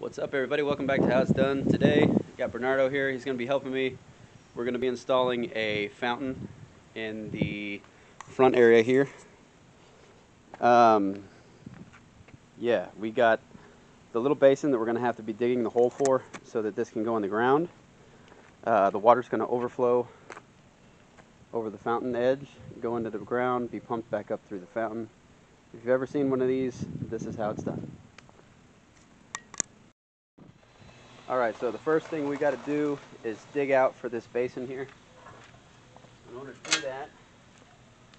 What's up, everybody? Welcome back to How It's Done. Today, got Bernardo here. He's going to be helping me. We're going to be installing a fountain in the front area here. Yeah, we got the little basin that we're going to have to be digging the hole for so that this can go in the ground. The water's going to overflow over the fountain edge, go into the ground, be pumped back up through the fountain. If you've ever seen one of these, this is how it's done. Alright, so the first thing we got to do is dig out for this basin here. In order to do that,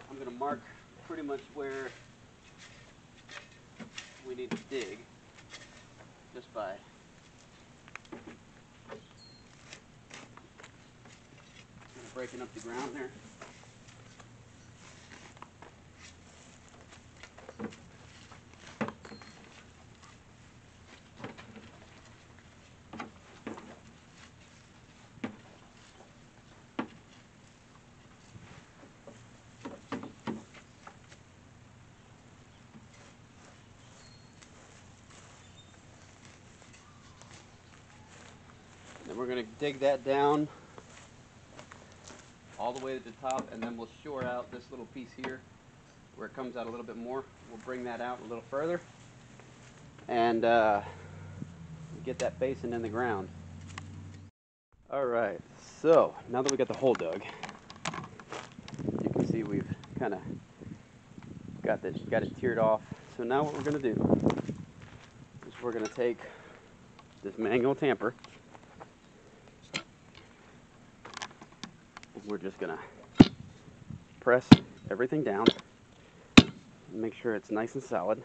I'm going to mark pretty much where we need to dig, just by breaking up the ground there. Then we're going to dig that down all the way to the top, and then we'll shore out this little piece here where it comes out a little bit more. We'll bring that out a little further and get that basin in the ground. Alright, so now that we got the hole dug, you can see we've kind of got it tiered off. So now what we're going to do is we're going to take this manual tamper. We're just going to press everything down and make sure it's nice and solid.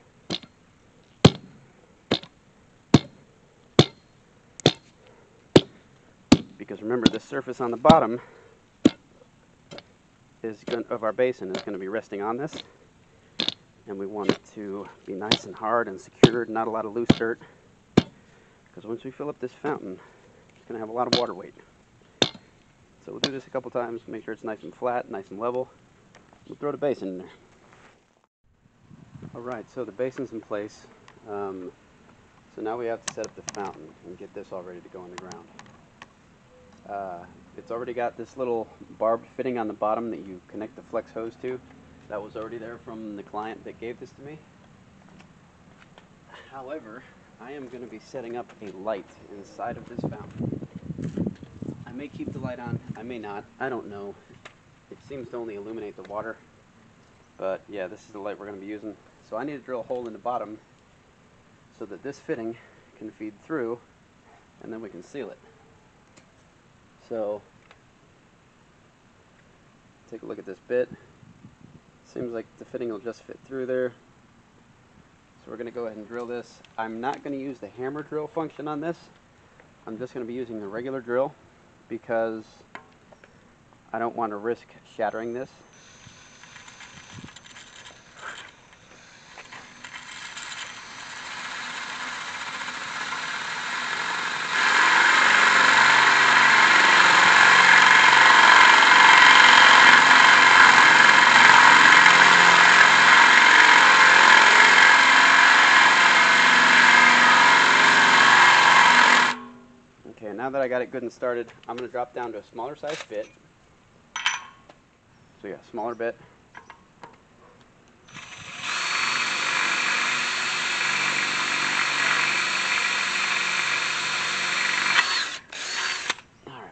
Because remember, the surface on the bottom of our basin is going to be resting on this, and we want it to be nice and hard and secured, not a lot of loose dirt, because once we fill up this fountain, it's going to have a lot of water weight. So we'll do this a couple times, make sure it's nice and flat, nice and level. We'll throw the basin in there. Alright, so the basin's in place. So now we have to set up the fountain and get this all ready to go in the ground. It's already got this little barbed fitting on the bottom that you connect the flex hose to. That was already there from the client that gave this to me. However, I am going to be setting up a light inside of this fountain. I may keep the light on, I may not, I don't know. It seems to only illuminate the water, but yeah, this is the light we're going to be using. So I need to drill a hole in the bottom so that this fitting can feed through, and then we can seal it. So, take a look at this bit. Seems like the fitting will just fit through there. So we're going to go ahead and drill this. I'm not going to use the hammer drill function on this. I'm just going to be using the regular drill, because I don't want to risk shattering this. Okay, now that I got it good and started, I'm going to drop down to a smaller size bit. So yeah, smaller bit. Alright.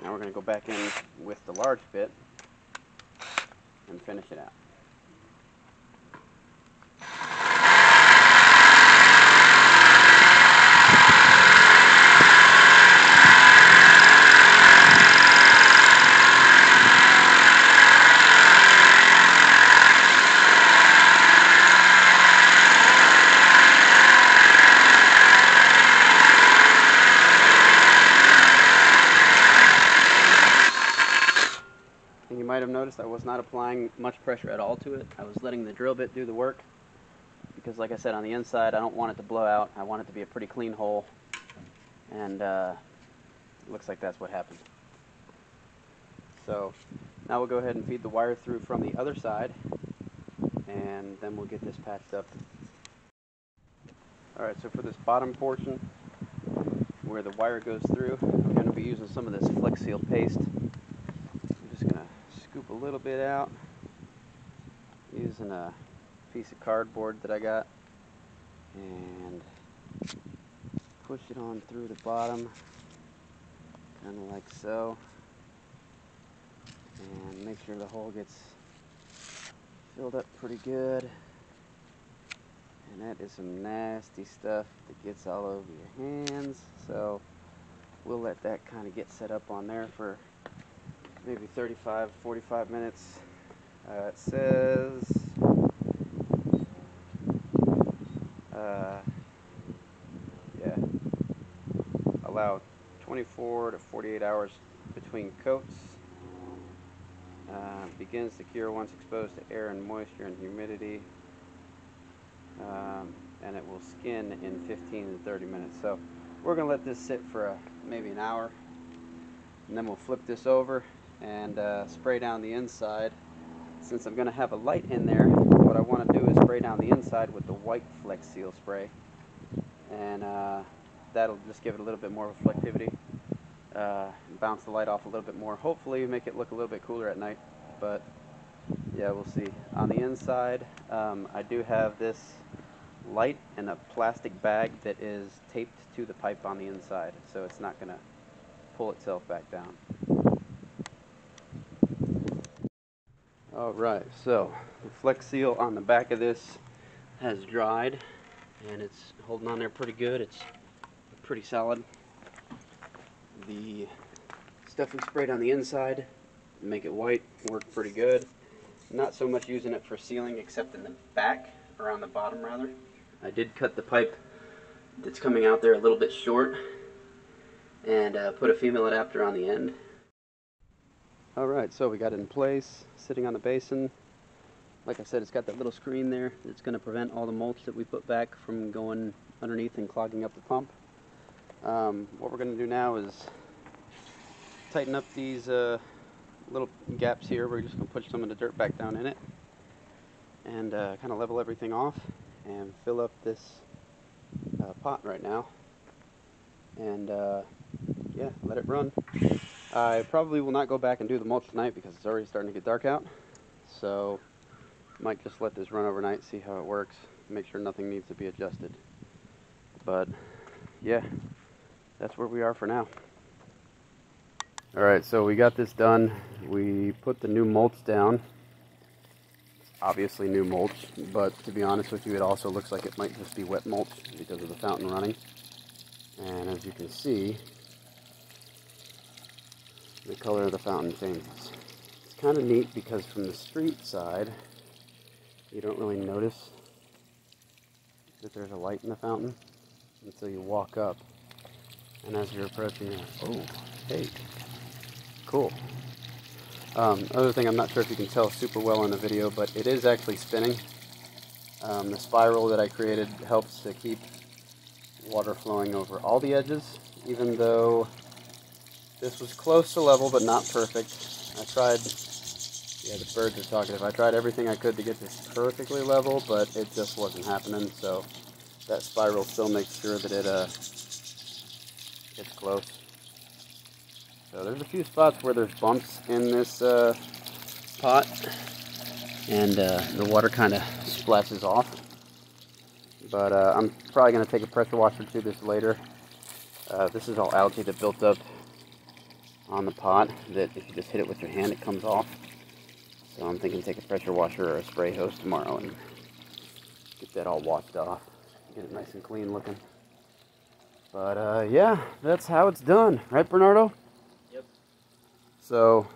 Now we're going to go back in with the large bit and finish it out. You might have noticed I was not applying much pressure at all to it. I was letting the drill bit do the work, because like I said, on the inside I don't want it to blow out. I want it to be a pretty clean hole, and it looks like that's what happened. So now we'll go ahead and feed the wire through from the other side, and then we'll get this patched up. Alright, so for this bottom portion where the wire goes through, I'm going to be using some of this Flex Seal paste. I'm just going to scoop a little bit out using a piece of cardboard that I got and push it on through the bottom, kind of like so, and make sure the hole gets filled up pretty good. And that is some nasty stuff that gets all over your hands, so we'll let that kind of get set up on there for maybe 35-45 minutes. It says yeah, allow 24 to 48 hours between coats. Begins to cure once exposed to air and moisture and humidity. And it will skin in 15 to 30 minutes. So we're going to let this sit for maybe an hour, and then we'll flip this over and spray down the inside. Since I'm going to have a light in there, what I want to do is spray down the inside with the white Flex Seal spray, and that'll just give it a little bit more reflectivity, bounce the light off a little bit more, hopefully make it look a little bit cooler at night. But yeah, we'll see. On the inside, I do have this light in a plastic bag that is taped to the pipe on the inside, so it's not going to pull itself back down. Alright, so the Flex Seal on the back of this has dried, and it's holding on there pretty good. It's pretty solid. The stuff we sprayed on the inside, make it white, worked pretty good. Not so much using it for sealing, except in the back, or on the bottom rather. I did cut the pipe that's coming out there a little bit short, and put a female adapter on the end. Alright, so we got it in place, sitting on the basin. Like I said, it's got that little screen there that's going to prevent all the mulch that we put back from going underneath and clogging up the pump. What we're going to do now is tighten up these little gaps here. We're just going to push some of the dirt back down in it and kind of level everything off and fill up this pot right now, and yeah, let it run. I probably will not go back and do the mulch tonight because it's already starting to get dark out, so might just let this run overnight, see how it works, make sure nothing needs to be adjusted. But yeah, that's where we are for now. Alright, so we got this done. We put the new mulch down. Obviously new mulch, but to be honest with you, it also looks like it might just be wet mulch because of the fountain running. And as you can see, the color of the fountain changes. It's kind of neat because from the street side, you don't really notice that there's a light in the fountain until you walk up. And as you're approaching it, oh, hey, cool. Other thing, I'm not sure if you can tell super well in the video, but it is actually spinning. The spiral that I created helps to keep water flowing over all the edges, even though this was close to level but not perfect. I tried, yeah, the birds are talkative. I tried everything I could to get this perfectly level, but it just wasn't happening, so that spiral still makes sure that it gets close. So there's a few spots where there's bumps in this pot, and the water kind of splashes off. But I'm probably going to take a pressure washer to this later. This is all algae that built up on the pot that if you just hit it with your hand, it comes off. So I'm thinking take a pressure washer or a spray hose tomorrow and get that all washed off. Get it nice and clean looking. But yeah, that's how it's done. Right, Bernardo? So,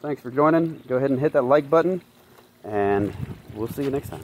thanks for joining. Go ahead and hit that like button, and we'll see you next time.